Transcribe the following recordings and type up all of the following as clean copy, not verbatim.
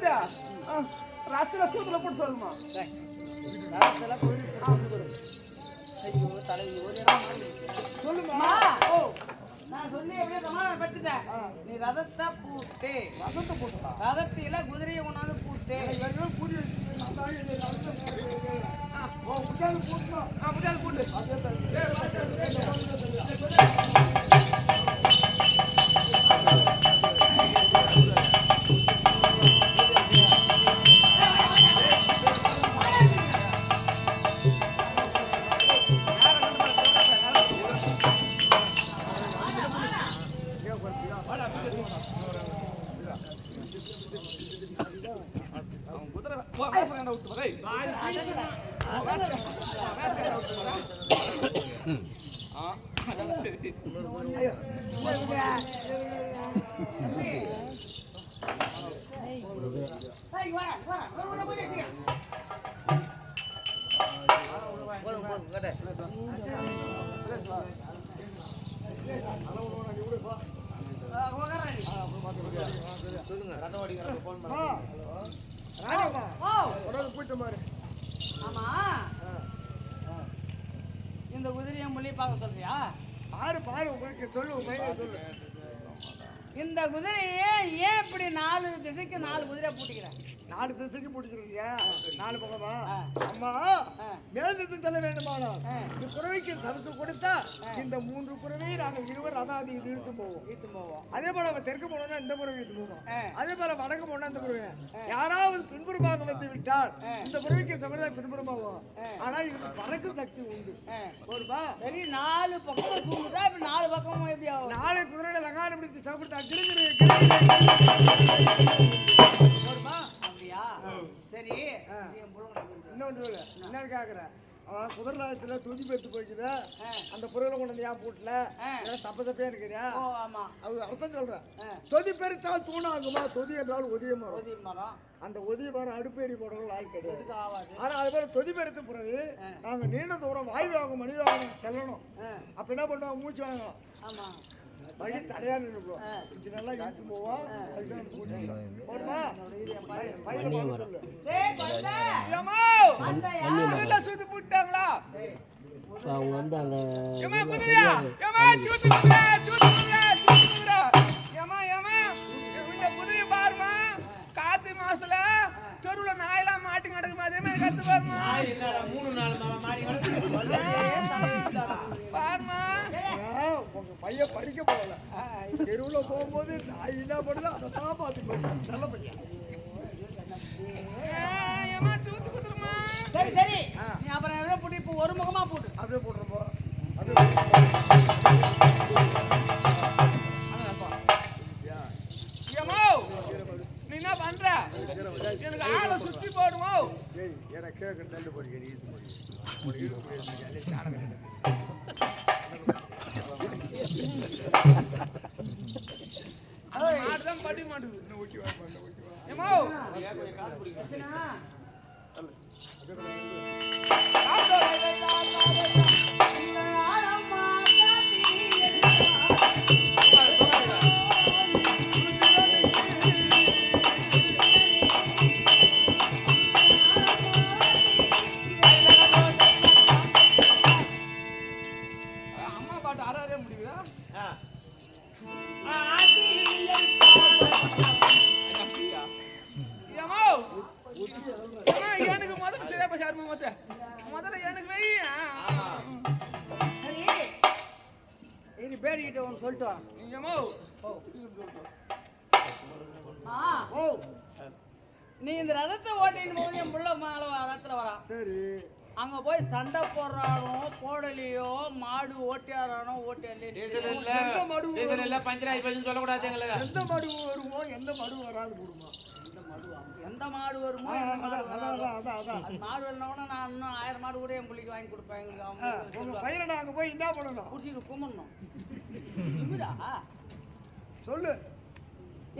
வந்து ரசத்துல சூத்துல போட்டு சொல்லுமா ஐயோ தலைவி சொல்லுமா. ஓ நான் சொல்லி எப்படியே சமாதானம் படுத்துட்டேன். நீ ரதத்தை பூட்டு. ரசத்தை போட்டுமா? ரதத்தில குதிரையை கொண்டாந்து பூட்டு. கூட்டி போட்டு ஆமா இந்த குதிரையை மொழி பார்க்க சொல்றியா? பாரு பாரு உங்களுக்கு சொல்லு. இந்த குதிரையே ஏன் இப்படி 4 திசைக்கு 4 குதிரை பூட்டிக்கிறேன்? 4 திசைக்கு பிடிச்சிருக்கீங்க 4 பக்கமா? அம்மா மேல் திசை செல்ல வேண்டுமானால் இந்த குறவைக்கு சரத்து கொடுத்தா இந்த 3 குறவையை நாங்கள் இருவர் அதாவது இது இழுத்து போவோம். அதே போல அவன் தெற்கு போனோம்னா இந்த குறவை இழுத்து போவோம். அதே போல வடக்கு போனா இந்த குறவை யாராவது பின்புறமாக வந்து விட்டால் இந்த குறவைக்கு சமயம் பின்புறமாகும். ஆனா இதுக்கு பறக்கு சக்தி உண்டு. ஒருபா சரி 4 பக்கம் தூங்குதா இப்ப 4 பக்கமும் எப்படி ஆகும்? 4 குதிரையில லகாரம் பிடித்து சாப்பிட்டு சரி இன்னொன்று என்ன கேக்குற குதிரலாயத்துல துதி பெற்று போய்க்குது அந்த பொருளை கொண்டு வந்து ஏன் போட்டல தப்பே இருக்கிறியா? அது அர்த்தம் சொல்றேன். தொதி பெருத்தால் தூணாகுமா? தொதி என்றால் ஒதிய மரம். அந்த ஒதிய மரம் அடுப்பேறி போடணும் ஆய் கிடையாது. ஆனா அது போல தொதி பெருத்த பிறகு நாங்க நீண்ட தூரம் வாயுவாகும் மனிதவாகம் செல்லணும். அப்ப என்ன பண்ணுவோம்? மூச்சு வாங்கும் வழி தடையா நின்றுக்கும். இது நல்லா இழுத்து போவோம். சுத்தி போட்டாங்களா அவங்க வந்து அந்த குதிரையை பாருமா காத்து மாசத்துல தெருவுல நாயெல்லாம் மாட்டி கிடக்குமா அதே மாதிரி கத்து பாருமா. 3 நாள் பாருமா உங்க பையன் படிக்க போகல தெருவுல போகும்போது நாய் என்ன பண்ணுது அதை தான் பார்த்து நல்ல பையன். சரி சரி நீ அப்புறம் எவ்வளோ போட்டு இப்போ ஒரு முகமா போட்டு அப்படியே போட்டுருப்போம். நீ என்ன பண்ற? எனக்கு ஆளை சுத்தி போடுவோம். எனக்கு கேட்க தள்ளு போடுகிறேன் மாடுதான் படி மாட்டுது. அம்மா பாட்டு ஆறாரே முடியுதா? எனக்கு முதல்ல சரியா பேசாருமா முதல்ல எனக்கு வை. இது பேடிக்கிட்ட ஒன்று சொல்லிட்டு நீ இந்த ரதத்தை ஓட்டின்னு போது என் புள்ள மேலே ரதத்தில் வரா. சரி அங்க போய் சண்டை போடுறானோ போடலையோ மாடு ஓட்டியாரானோ ஓட்டியாலே பஞ்சராய் பஞ்சு சொல்லக்கூடாது. எங்களுக்கு எந்த மாடு வருமோ எந்த மாடு வராது போடுமா? எந்த மாடு வருமோ மாடு வரணும்னா நான் இன்னும் 1000 மாடு கூட என் பிள்ளைக்கு வாங்கி கொடுப்பேன். உங்க பையனை நாங்க போய் என்ன பண்ணணும்? குடிச்சிட்டு கும்பிடணும். சொல்லு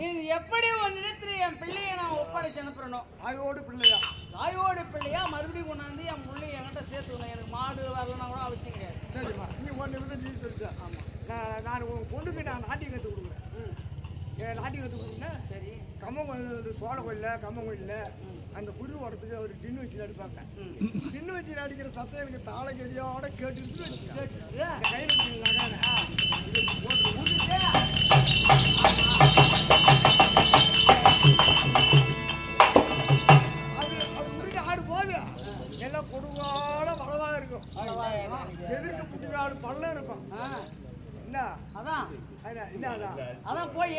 இது எப்படி ஒரு நிலத்துல என் பிள்ளைய நான் ஒப்படைச்சு அனுப்புறணும்? தாயோடு பிள்ளையா? தாயோடு பிள்ளையா மறுபடியும் கொண்டாந்து என் பிள்ளைய என்கிட்ட சேர்த்துக்கணும். எனக்கு மாடு வரலன்னா கூட அவசியம் கிடையாது. சரிம்மா நீ ஒன்று வந்து நீ சொல்லிட்ட. ஆமாம் நான் உன் பொண்ணுக்கு நான் நாட்டியம் கற்றுக் கொடுக்குறேன். நாட்டியம் கற்றுக் கொடுங்க. சரி கம்மங்கோயில் சோழ கோயிலில் கம்மங்கோயிலில் அந்த குரு ஓடத்துக்கு ஒரு டின்னு வச்சு அடிப்பாங்க. டின்னு வச்சு அடிக்கிற சத்தம் எனக்கு தாளகதியோட கேட்டுட்டு கையில் ஆடு போது எல்லாம் கொடுங்கால வளவா இருக்கும். எதிர்க்கு புட்டு ஆடு பள்ளம் இருக்கும். என்ன அதான் என்ன போய்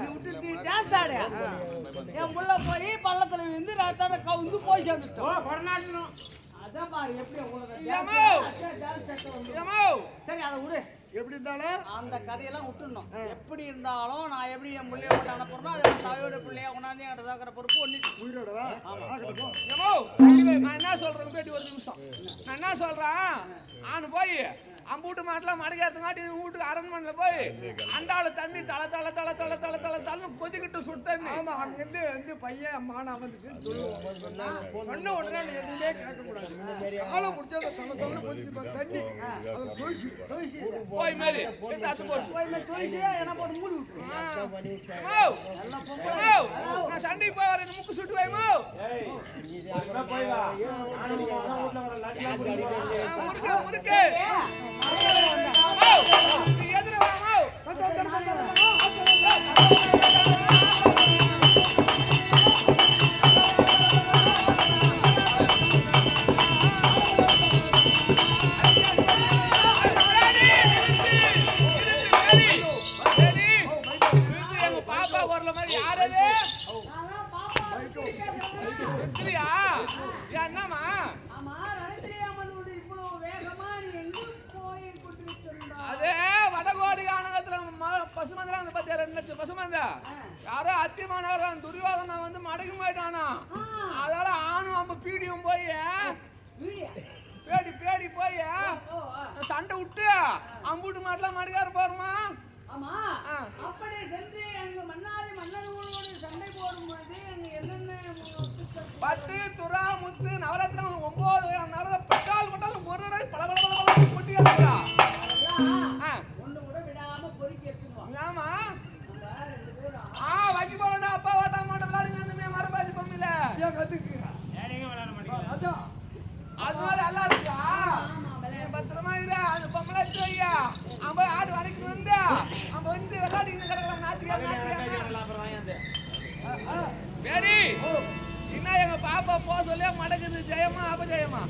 நீ விட்டுட்டு டான்ஸ் ஆடு. என் புள்ள போய் பள்ளத்துல விழுந்து ராத்தோட கவுந்து போய் சேர்ந்துட்டோம். அதான் பாரு எப்படி சரி அதை விடு. எப்படி இருந்தாலும் அந்த கதையெல்லாம் விட்டுணும். எப்படி இருந்தாலும் நான் எப்படி என் பிள்ளைய கொண்டு அனுப்புறோம் அதை தாயோட பிள்ளைய கொண்டாந்து என்கிட்ட தாக்குற பொறுப்பு ஒண்ணு உயிரோடவா. நான் என்ன சொல்றேன் கேட்டு ஒரு நிமிஷம். நான் என்ன சொல்றேன், ஆனு போய் அம்பூட்டு மாட்டெல்லாம் மடக்கிறதுங்காட்டி வீட்டுக்கு அரண்மனையில் போய் அண்டாள தண்ணி தலை தலை தலை தலை தலை தலை தலை கொதிக்கிட்டு சுட்டண்ணி. ஆமா, அங்கிருந்து வந்து பையன் அம்மான வந்துச்சுன்னு சொல்லுவோம். சொன்ன உடனே நீ எதுவுமே கேட்கக்கூடாது. ஆளை முடிச்சு அந்த தலை தலை கொதிச்சு தண்ணி அதை போய் மாதிரி தத்து போட்டு என்ன போட்டு மூடி விட்டுருவோம். நான் சண்டைக்கு போய் வரேன், முக்கு சுட்டு வைமோ முறுக்க முறுக்க எதிர வாமோ. யாரோ அத்தியமானவர் துரியோதனா வந்து மடக்கி போயிட்டானா. அதால ஆணும் நம்ம பீடியும் போய் பேடி பேடி போய் சண்டை விட்டு அம்பூட்டு மாட்டெல்லாம் மடக்கார போறோமா. பட்டு துரா முத்து நவரத்னம் 9 நவர பட்டால் பட்டால் ஒரு நாள் பல பல பல கொட்டி இருக்கா. ஆமா வைக்க போறா அப்பா ஓட்ட மாட்ட விளையாடுங்க மரபாஜி பொம்மையில அதனால நல்லா இருக்கா. பத்திரமா இல்ல அந்த பொம்மலை எடுத்து வையா. அவன் ஆடு வரைக்கும் வந்து அவன் வந்து விளையாடிட்டு கிடக்கலாம். வேடி என்ன எங்க பாப்பா போ சொல்லியா மடக்குது. ஜெயமா அபஜயமா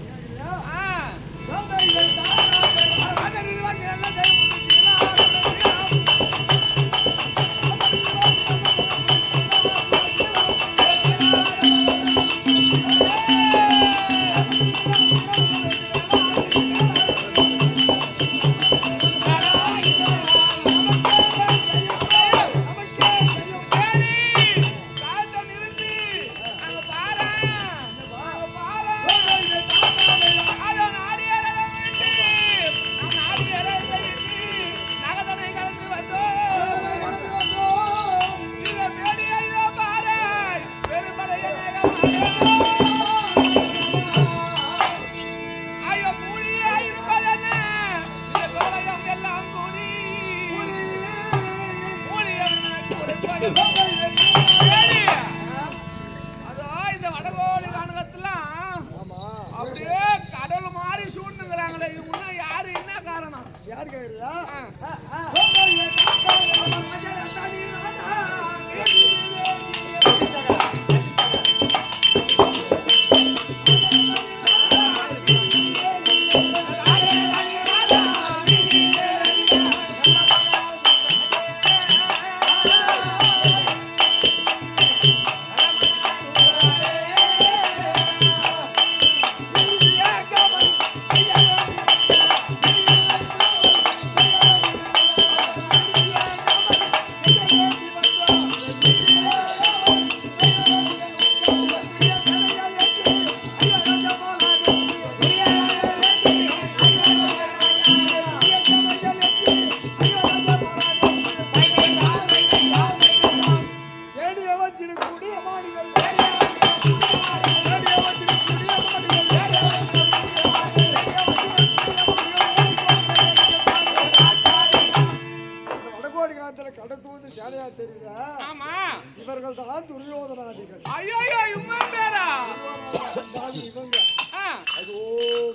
அதாவது இவங்க ஆ, அது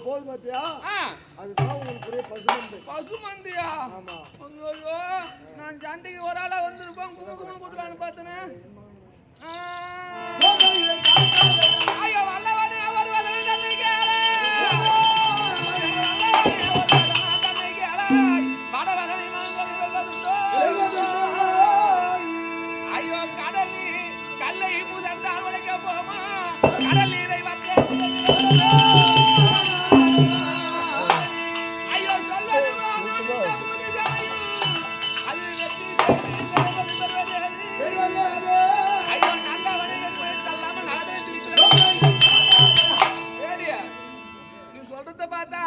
போது பாத்தியா ஆ. அதுதான் உங்களுக்கு ஒரே பசுமந்து. பசுமந்தியா? ஆமா. ஐயோ, நான் சண்டைக்கு ஒரு ஆளா வந்திருப்பேன் குமுக்குமுன்னு குத்துறான்னு பார்த்தேனே. ஐயோ வல்லவனே வருவதே தன்னைக்கேளே. வடவதனை மங்கள் வெல்வதுண்டோ. ஐயோ கடல் நீர் கல்லை முதந்தால் உடைக்க போமா. கடல் நீரை வற்றே ஐயோ சொல்வது அது வெற்றி ஐயோ நல்ல வணிகர் தள்ளாம நாடே நீ சொல்றத பார்த்தா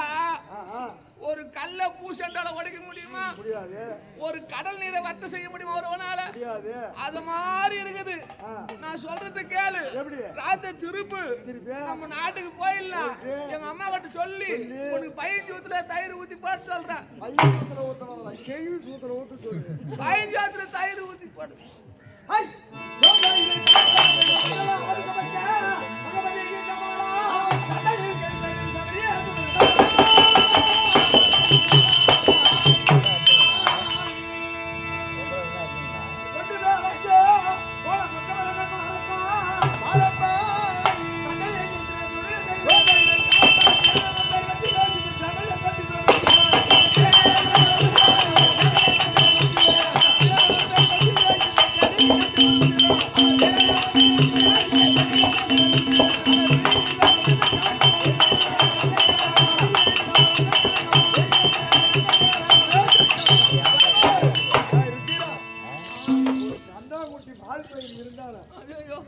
ஒரு கல்ல பூசண்டால உடைக்க முடியுமா? முடியாது. ஒரு கடல் நீரை வட்ட செய்ய முடியுமா ஒருவனால? முடியாது. அது மாதிரி இருக்குது. நான் சொல்றது கேளு. எப்படி? ராத்திரி திருப்பு நம்ம நாட்டுக்கு போயிடலாம். எங்க அம்மா கிட்ட சொல்லி உனக்கு 15 ஊத்துல தயிர் ஊத்தி போட்டு சொல்றேன். 15 ஊத்துல ஊத்தணும், கேள்வி ஊத்துல ஊத்து சொல்லு. 15 ஊத்துல தயிர் ஊத்தி போடு. ஹை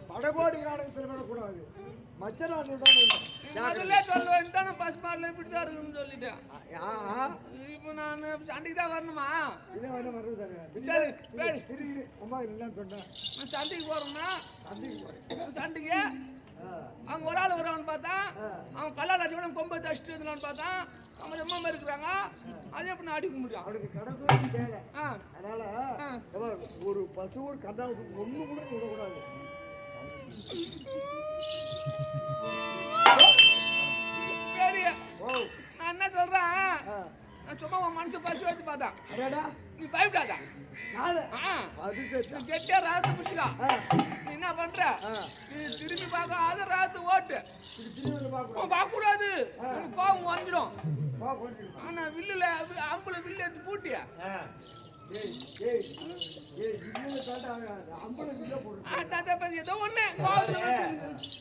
படபாடி காரணத்தில் விடக்கூடாது. மச்சராஜன் முதல்ல சொல்லுவேன் தானே பசுமாடுல இப்படிதான் இருக்குன்னு சொல்லிட்டேன். இப்ப நான் சண்டைக்கு தான் வரணுமா? சரி அம்மா இல்லைன்னு சொன்னேன். நான் சண்டைக்கு போறேன்னா சண்டைக்கு அவங்க ஒரு ஆள் வருவான்னு பார்த்தா அவன் கல்லாடாச்சு கொம்பை தச்சுட்டு இருந்தான்னு பார்த்தா அவங்க அம்மா இருக்கிறாங்க. அதே எப்படி நான் அடிக்க முடியும்? அவனுக்கு கடற்கரை தேவை. அதனால ஒரு பசு ஒரு கண்டாவுக்கு ஒண்ணு கூட விடக்கூடாது. நான் என்ன சொல்றேன், நான் சும்மா உன் மனசு பசு வச்சு பார்த்தேன். நீ பயப்படாத. கெட்டியா ராத்து புடிச்சுக்கா. நீ என்ன பண்ற, நீ திரும்பி பார்க்காத ராத்து ஓட்டு. பார்க்க கூடாது, கோவம் வந்துடும். ஆனா வில்லுல அம்புல வில்லு எடுத்து பூட்டிய ஏதோ ஒண்ணு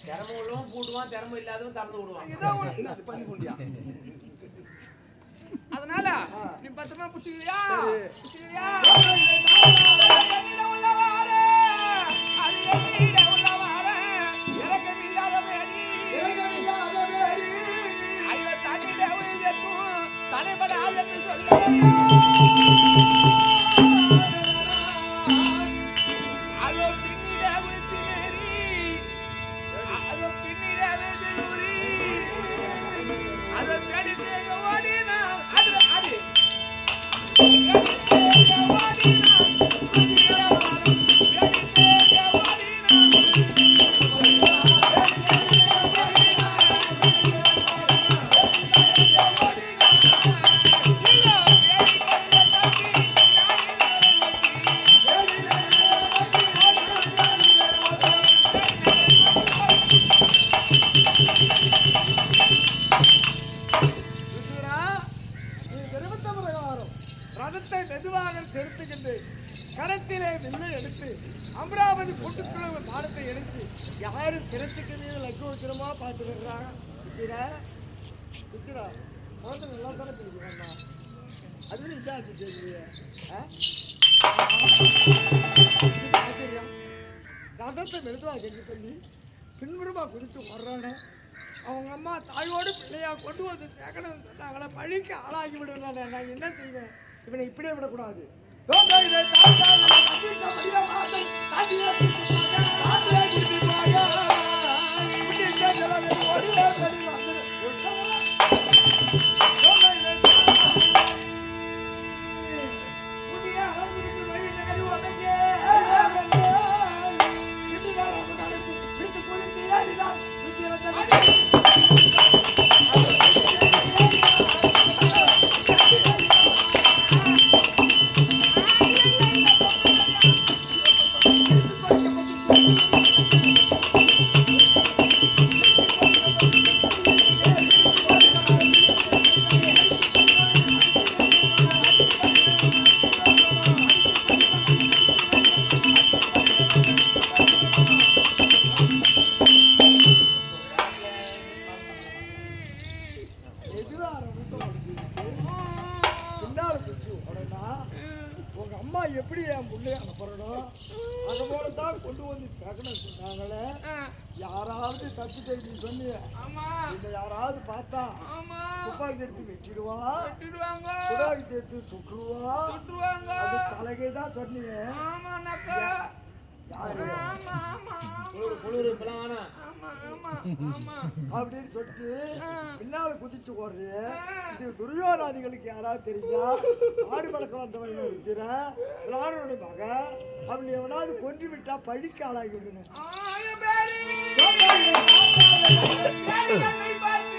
திறமை உள்ளவன் பூட்டுவான், திறமை இல்லாதவன் திறந்து விடுவான். ஏதோ ஒண்ணு பண்ணி கொண்டியா. அதனால நீ பத்திரமா புடிச்சுக்கிறியா? புடிச்சுக்கிறியா? தலைப்பட ஆளுக்கு சொல்ல அதோ பின்னிட விழுத்தினேரி அதோ பின்னிட விழுத்தினூரி அதோ தேடி தேங்க ஓடினா அது அது தேடி தேங்க ஓடினா ரதத்தை மெதுவாக செலுத்துகின்ற கரத்திலே வில்லை எடுத்து அமராவதி கூட்டுக்குள்ள பாடத்தை எடுத்து யாரும் சிரத்துக்கு லக்கு வச்சிரமா பார்த்து வர்றாங்க. குழந்தை நல்லா தானே தெரிஞ்சுக்கா. அதுவும் இதான் கேட்குறிய ஆச்சரியம். ரதத்தை மெதுவாக செஞ்சு சொல்லி பின்புறமா குதித்து வர்றானே. அவங்க அம்மா தாயோடு பிள்ளையா கொண்டு வந்து சேர்க்கணும்னு சொன்னாங்களே, பழிக்கு ஆளாகி விடுறானே. நான் என்ன செய்வேன்? இவனை இப்படியே விடக்கூடாது. யாராவது தப்பு செய்தி சொன்னீங்க ஆமா இதை யாராவது பார்த்தா ஆமா துப்பாக்கி எடுத்து வெட்டிடுவா வெட்டிடுவாங்க துப்பாக்கி எடுத்து சுட்டுருவா சுட்டுருவாங்க அது தலைகை தான் சொன்னீங்க ஆமா நக்கா யாரு ஆமா ஆமா குளிர் இப்பெல்லாம் வேணாம் ஆமா ஆமா ஆமா அப்படின்னு சொல்லிட்டு பின்னால குதிச்சு ஓடுறிய இது துரியோதனாதிகளுக்கு யாராவது தெரியுதா ஆடு பழக்கம் வந்தவன் இருக்கிறேன் விளாடுடைய மக அப்படி எவனாவது கொன்று விட்டா பழிக்கு ஆளாகி விடுனேன் ஆயா பேரி என்னை பார்த்து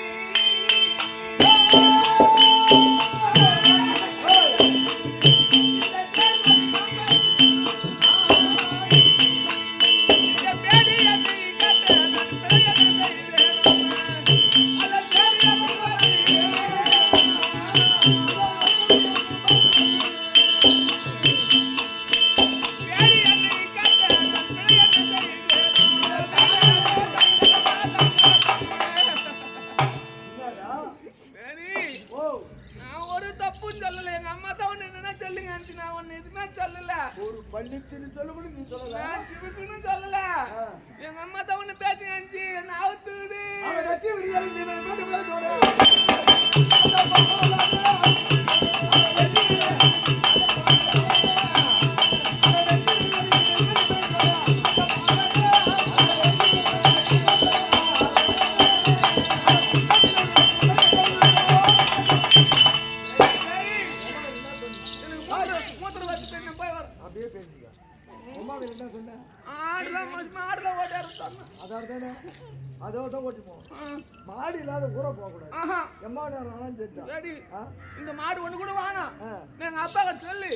ஒரு பள்ளித்தின்னு சொல்லக்கூட நீ சொல்லல எங்க அம்மா தான் ஒண்ணு பேசி அஞ்சு என்ன அவுத்துடு அவன் கட்சி விரியாலும் நீ மேட்டு போய் போடு அப்படியே பேசிக்க அம்மா என்ன சொன்னேன் மாடுல ஓட்டாரு அதான அதோட ஓட்டி போவோம் மாடு இல்லாத ஊற போகக்கூடாது எம்மா நேரம் சரி ஆ இந்த மாடு ஒண்ணு கூட வேணாம் எங்க அப்பா கிட்ட சொல்லி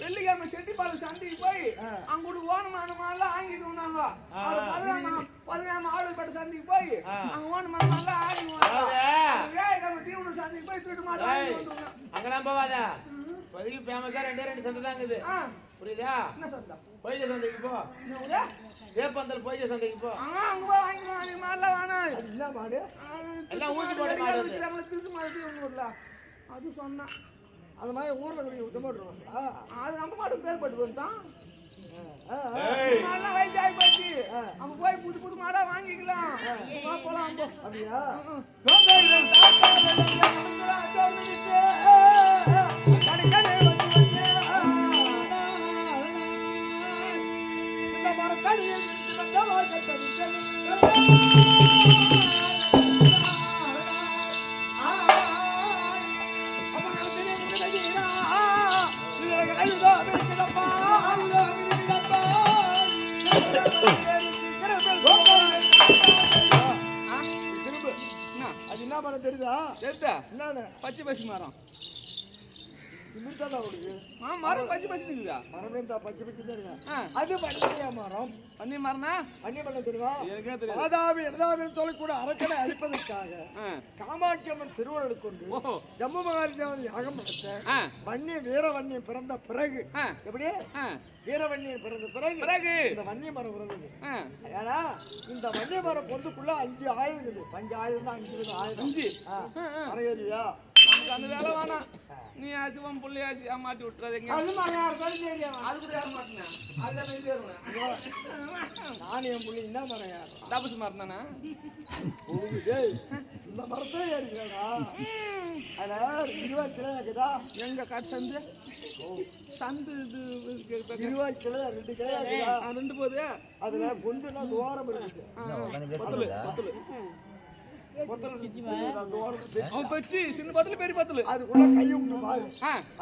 வெள்ளிக்கிழமை செட்டிப்பாளையம் சந்தைக்கு போய் அங்க கூட ஓணமானமாலாம் வாங்கிடுவோம் நாங்க பதினாறு ஆடு பட்ட சந்தைக்கு போய் அங்க ஓணமானமாலாம் வாங்கிடுவோம் வேலைக்கிழமை தீவனம் சந்தைக்கு போய் தூட்டு மாடு வாங்கி வந்துருவோம் அங்கெல்லாம் போவாத இப்போதைக்கு ஃபேமஸா ரெண்டு சந்தை தான் இருக்குது புரியுதா என்ன சந்தை பொய்ஜ சந்தைக்கு போ வேப்பந்தல் பொய்ஜ சந்தைக்கு போ அங்க போய் வாங்கிடுவோம் மாடெல்லாம் வேணாம் என்ன மாடு எல்லாம் ஊசி போட்டு மாடு திருட்டு மாடு தீவனம் வரல அது சொன்னா அந்த மாதிரி ஊர்ல போய் விட்டு போட்டுருவாங்களா அது நம்ம மாடு பேர் பட்டு வந்துட்டான் நல்லா வயசாகி போச்சு நம்ம போய் புது புது மாடா வாங்கிக்கலாம் போலாம் அப்படியா அது என்ன பண்ண தெரியுதா என்ன பச்சை பசி மரம் இன்னும் உனக்கு மரம் பச்சை பசி இருக்குதா மரம் தான் பச்சை பச்சை தான் இருக்கா அது பண்ணியா மரம் பண்ணி மரம்னா பண்ணி பண்ண தெரியுமா எனக்கே தெரியும் மாதாவி இடதாவின்னு சொல்லக்கூட அரக்கனை அழிப்பதற்காக காமாட்சி அம்மன் திருவள்ளுவர் கொண்டு ஜம்மு மகாராஜாவில் யாகம் நடத்த வன்னிய வீரவன்னியம் பிறந்த பிறகு எப்படி வீரவன்னியம் பிறந்த பிறகு இந்த வன்னிய மரம் பிறந்தது ஏன்னா இந்த வன்னிய மரம் பொந்துக்குள்ள 5 ஆயுதம் இருக்குது 5 ஆயுதம் தான் 5 ஆயுதம் அரையறியா அந்த வேலை வேணாம் நீ ஆச்சு உன் பிள்ளையாச்சு ஏமாட்டி விட்டுறாதீங்க நான் என் பிள்ளை என்ன மரம் யார் டபுஸ் மரம் தானே இந்த மரத்தை ஏறிக்கிறா அதுல 20 கிலோ இருக்குதா எங்க காட்டு சந்து சந்து இது 20 கிலோ 2 கிலோ இருக்குதா 2 போகுது அதுல பொந்துனா துவாரம் இருக்குது அவன் பச்சு சின்ன பத்துல பெரிய பத்துல அதுக்குள்ள கையை விட்டு பாரு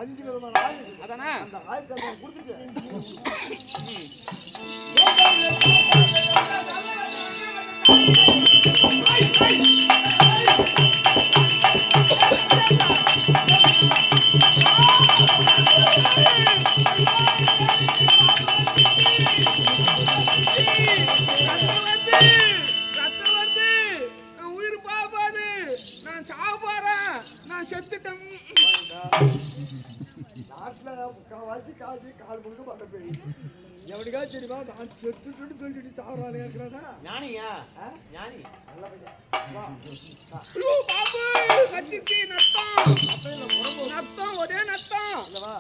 5 விதமான ஆயுதம் அதானே அந்த ஆயுதத்தை கொடுத்துட்டு நாட்டுல முக்கால்வாசி காய்ச்சி கால் முழுக்க மழை பெய்யுது எவனுக்கா தெரியுமா நான் செத்துட்டு சொல்லிட்டு சாவறானே இருக்கிறானா ஞானியா ஞானி நல்ல நத்தம் ஒரே நத்தம் இல்லவா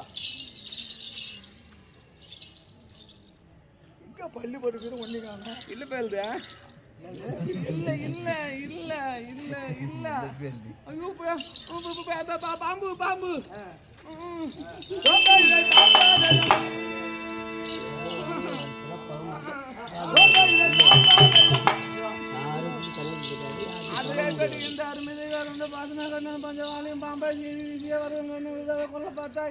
எங்க பள்ளி படுக்குது ஒண்ணு காணும் இல்ல பேருது இல்ல இல்ல இல்ல இல்ல இல்ல ஐயோ பாம்பு பாம்பு அது இந்த அருமை பஞ்சவாலையும் பாம்பை கொள்ள பார்த்தா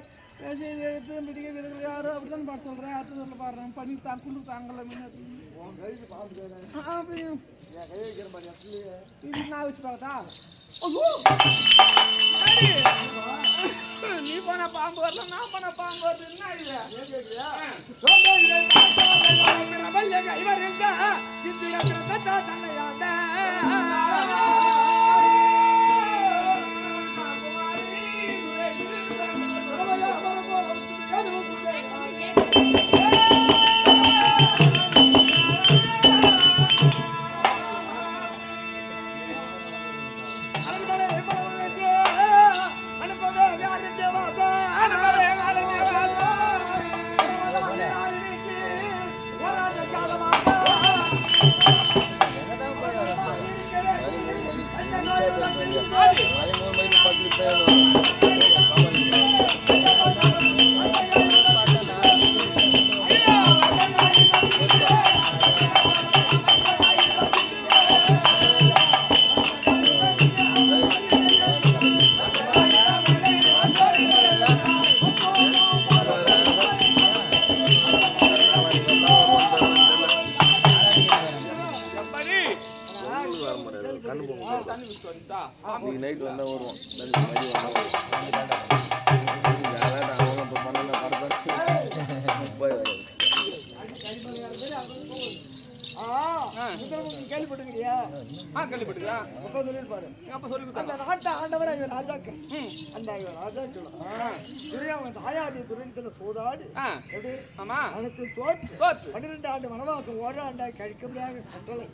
எடுத்து பிடிக்க வீரர்கள் யாரும் அப்படித்தான் பாட்டு சொல்றேன் அடுத்து சொல்ல பாடுறேன் பண்ணி தான் குண்டு தாங்கல நான் வச்சு பார்த்தா நீ போன பாம்பு வரல நான் போன பாம்பு வருது என்ன நைட் வந்தா வருவோம் கேள்விப்பட்டிருக்கியா? கேள்விப்பட்டிருக்கா? அப்பா சொல்லிருப்பாரு. அப்ப சொல்லி அந்த நாட்டை ஆண்டவர் ஐயோ ராஜாக்கு அந்த ஐயோ ராஜாக்கு துரியாவன் தாயாதி துரியத்துல சோதாடு எப்படி அனைத்து தோற்று 12 ஆண்டு வனவாசம் ஓராண்டாய் கழிக்க முடியாத கட்டளை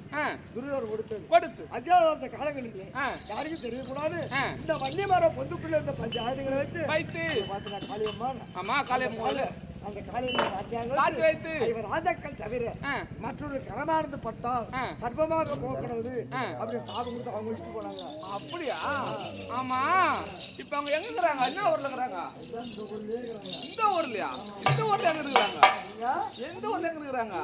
துரியோர் கொடுத்து அத்தியாவசிய காலங்களிலே யாருக்கும் தெரியக்கூடாது இந்த வன்னிமர பொந்துக்குள்ள இருந்த பஞ்சாயத்துகளை வைத்து பார்த்தா காளியம்மா அந்த காலையில் வைத்து இவர் ராஜாக்கள் தவிர மற்றொரு கரமானது பட்டால் சர்வமாக போகிறது அப்படி சாபம் கொடுத்து அவங்க விட்டு போனாங்க. அப்படியா? ஆமா. இப்ப அவங்க எங்க இருக்கிறாங்க? என்ன ஊர்ல இருக்கிறாங்க? இந்த ஊர்லயா? இந்த ஊர்ல எங்க இருக்கிறாங்க? எந்த ஊர்ல எங்க இருக்கிறாங்க?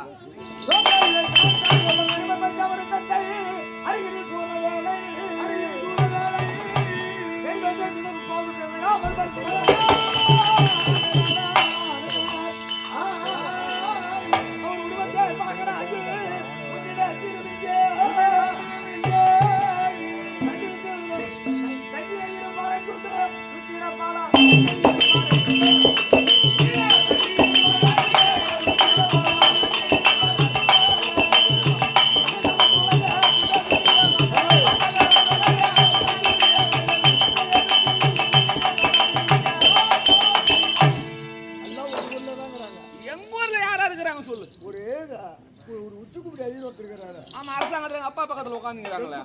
ஆமா அரசாங்க அப்பா பக்கத்துல உட்காந்துக்கிறாங்களே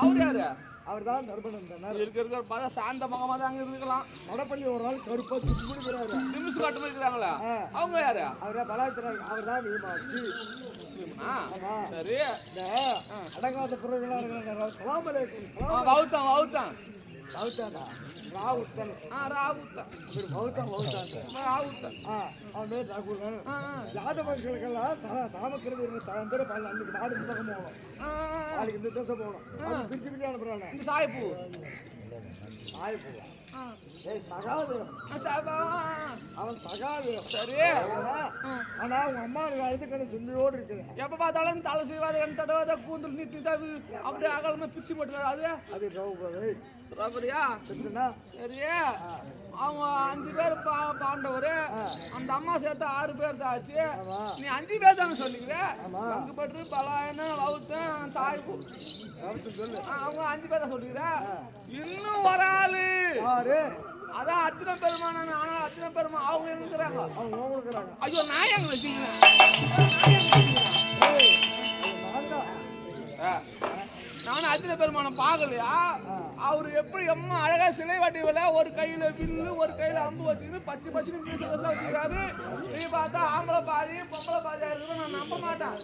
அவர் யாரு? அவர் தான் தர்மநந்தனர். இருக்கிற பார்த்தா சாந்த முகமா தான் அங்க இருக்கலாம். மடப்பள்ளி ஒரு நாள் கருப்பா துப்பி கொடுக்குறாரு. நிமிஷம் காட்டு இருக்கிறாங்களா? அவங்க யாரு? அவரா பலாத்திராங்க. அவர் தான் வீமாச்சி. சரி அடங்காத பொருள்களா இருக்கிறாங்க. சலாம் அலைக்கும். வவுத்தான் வவுத்தான் வவுத்தாடா ராவுத்தன். ராவுத்தன் வவுத்தான் ராவுத்தன். அவன் பேர் ராகுலன். யாதவர்களுக்கெல்லாம் சாமக்கிறது இருந்த தந்திர பல அன்னைக்கு நாடு பக்கம் போகணும். நாளைக்கு இந்த திசை போகணும். பிரிச்சு பிரிச்சு அனுப்புறாங்க. சாய்பூ ஏய் சகாதேவன். அவன் சகாதேவன். சரி. ஆனா உங்க அம்மா அழுதுக்கண சிந்தையோடு இருக்கிறேன். எப்ப பார்த்தாலும் தலை செய்வாத தடவாத கூந்தல் நீட்டி அப்படியே அகலமா பிரிச்சு போட்டுறாரு. அது திரௌபதி. திரௌபதியா? சரி. அவங்க 5 பேர் பாண்டவர். அந்த அம்மா சேர்த்து 6 பேர் தான் ஆச்சு. நீ 5 பேர் தானே சொல்லிக்கிற. பட்டு பலாயன வவுத்தன் சாய்பு அவங்க 5 பேர் தான் சொல்லிக்கிற. இன்னும் ஒரு ஆளு அதான் அத்தனை பெருமான. ஆனா அத்தனை பெருமா அவங்க எங்க இருக்கிறாங்க? ஐயோ நான் எங்க வச்சுக்கிறேன். நானும் அத்தனை பெருமானம் பார்க்கலையா? அவரு எப்படி அம்மா அழகா சிலை வடிவில் ஒரு கையில வில்லு ஒரு கையில அம்பு வச்சுக்கிட்டு பச்சை பச்சைன்னு மீசை வச்சுக்கிறாரு. நீ பார்த்தா ஆம்பளை பாதி பொம்பளை பாதியா இருக்குது. நான் நம்ப மாட்டேன்.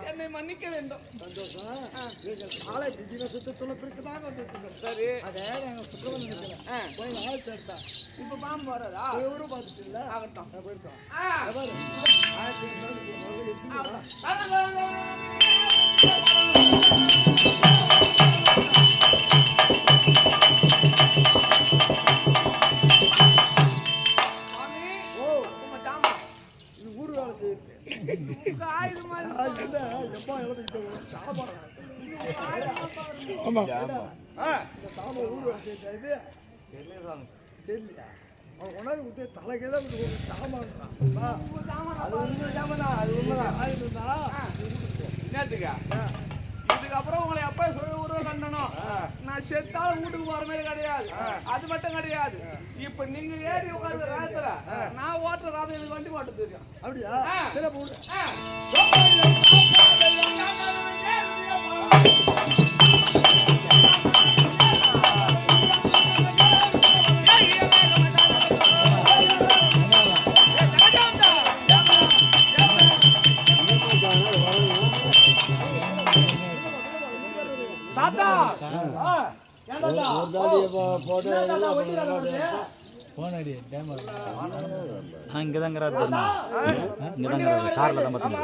என்னை மன்னிக்க வேண்டும். சாலை பிசினஸ் பிரிக்குதான் வந்துருக்குங்க. சரி, அதே நாங்கள் சுற்றுவன் நினைக்கிறேன். போய் ஆள் சேர்த்தா இப்ப பாம்பு போறதா எவரும் பார்த்துட்டு ஆகட்டும். போயிருக்கோம். ஊர் வேலை செய்யுது. ஆயுதமா எப்பா எழுதிக்கிட்ட சாப்பாடு சாம ஊர் வேலை செய்யாது தெரியலையா? அவன் கொண்டாந்து கொடுத்து தலைக்கீழ ஒரு சாமான் அது உண்மை சாமான். அது உண்மைதான். ஆயுதா நேத்துக்கா இதுக்கப்புறம் உங்களை எப்ப சொல்லி உருவ கண்டனும். நான் செத்தாலும் வீட்டுக்கு போற மாதிரி கிடையாது. அது மட்டும் கிடையாது. இப்ப நீங்க ஏறி உட்காந்து ராத்திர நான் ஓட்டுற ராத்திர எனக்கு வண்டி ஓட்ட தெரியும். அப்படியா? சரி போடு. தாத்தா இங்கதான் கார்ல தான் பாத்தீங்க.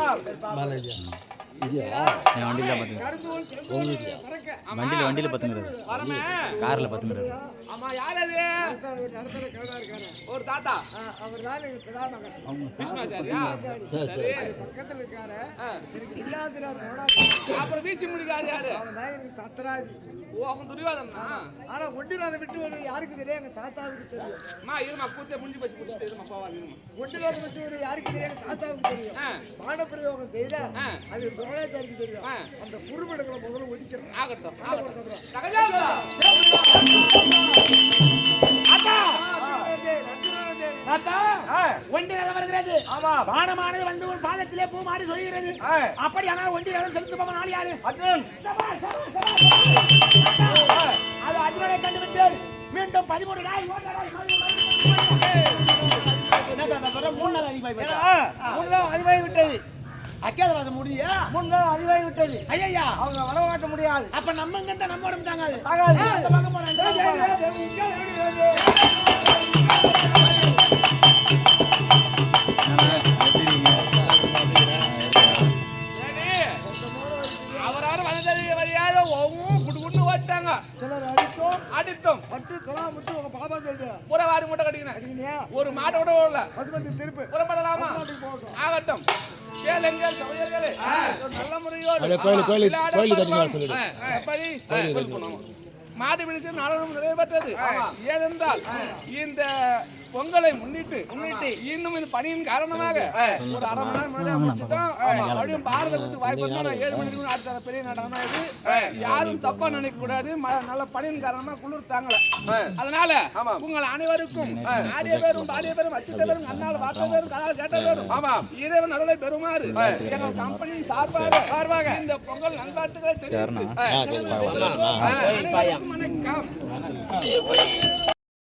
வண்டியில பாத்தீங்க. வண்டியில பாத்துங்க. கார்ல பாத்துங்க. ஆமா, யார் அது? ஒரு தாத்தா. அவர் தான் எங்க பிரதான விஷ்ணாச்சாரியா? சரி, பக்கத்துல இருக்காரு. இல்லாத அப்புறம் வீச்சு முடிக்காரு யாரு? அவன் தான் எனக்கு சத்ராஜி. ஓ, அவன் துரியோதனா? ஆனா ஒண்டிலாத விட்டு ஒரு யாருக்கு தெரியும்? எங்க தாத்தாவுக்கு தெரியும். அம்மா இருமா, கூத்தே முடிஞ்சு போச்சு. முடிச்சுட்டு இருமா, போவா இருமா. ஒண்டிலாத விட்டு ஒரு யாருக்கு தெரியும்? எங்க தாத்தாவுக்கு தெரியும். பாட பிரயோகம் செய்த அது துரோணாச்சாரிக்கு தெரியும். அந்த குறும்பெடுகளை முதல்ல ஒதுக்கிறேன். ஆகட்டும். வருகிறது. பானமானது வந்து ஒரு பாதத்திலே பூ மாறி சொல்கிறது. அப்படி ஆனால் ஒண்டி ரதம் செலுத்து போவன் ஆள் யாரு? அது அர்ஜுனனை கண்டுவிட்டேன். மீண்டும் 13 நாள் 3 நாள் அதிகமாகி விட்டது. அக்கியாதவாசம் முடியா 3 நாள் அதிகமாகி விட்டது. ஐயா அவங்க வரமாட்ட முடியாது. அப்ப நம்ம இங்க நம்ம உடம்பு தாங்காது. அவராரு வந்தது வழியாக குட்டு ஓட்டாங்க. சிலர் அடித்தோம் பட்டு தலா முட்டு உங்க பாப்பா சொல்லிட்டு புறவாரி மூட்டை கட்டிக்கினேன். ஒரு மாட்டை விட ஓடல. பசுமதி திருப்பு புறப்படலாமா? ஆகட்டும். கேளுங்கள் சமையல்களே, நல்ல முறையோடு கோயில் கட்டினார் சொல்லுங்க. எப்படி மாடு பிடித்து நாடகம் நடைபெற்றது. ஏனென்றால் இந்த பொங்கலை முன்னிட்டு இன்னும் இந்த பணியின் காரணமாக ஒரு அரை மணி நேரம் முன்னாடி முடிச்சிட்டோம். மறுபடியும் பாரதத்துக்கு வாய்ப்பு 7 மணிக்கு அடுத்த பெரிய நாடகம் இது. யாரும் தப்பா நினைக்க கூடாது. நல்ல பணியின் காரணமா குளிர் தாங்கல. அதனால உங்கள் அனைவருக்கும் ஆடிய பேரும் பாடிய பேரும் அச்சிட்ட பேரும் அண்ணால் வார்த்தை பேரும் கலால் கேட்ட பேரும் இறைவன் அருளை பெறுமாறு எங்கள் கம்பெனி சார்பாக இந்த பொங்கல் நல்வாழ்த்துக்களை தெரிவித்து வணக்கம்.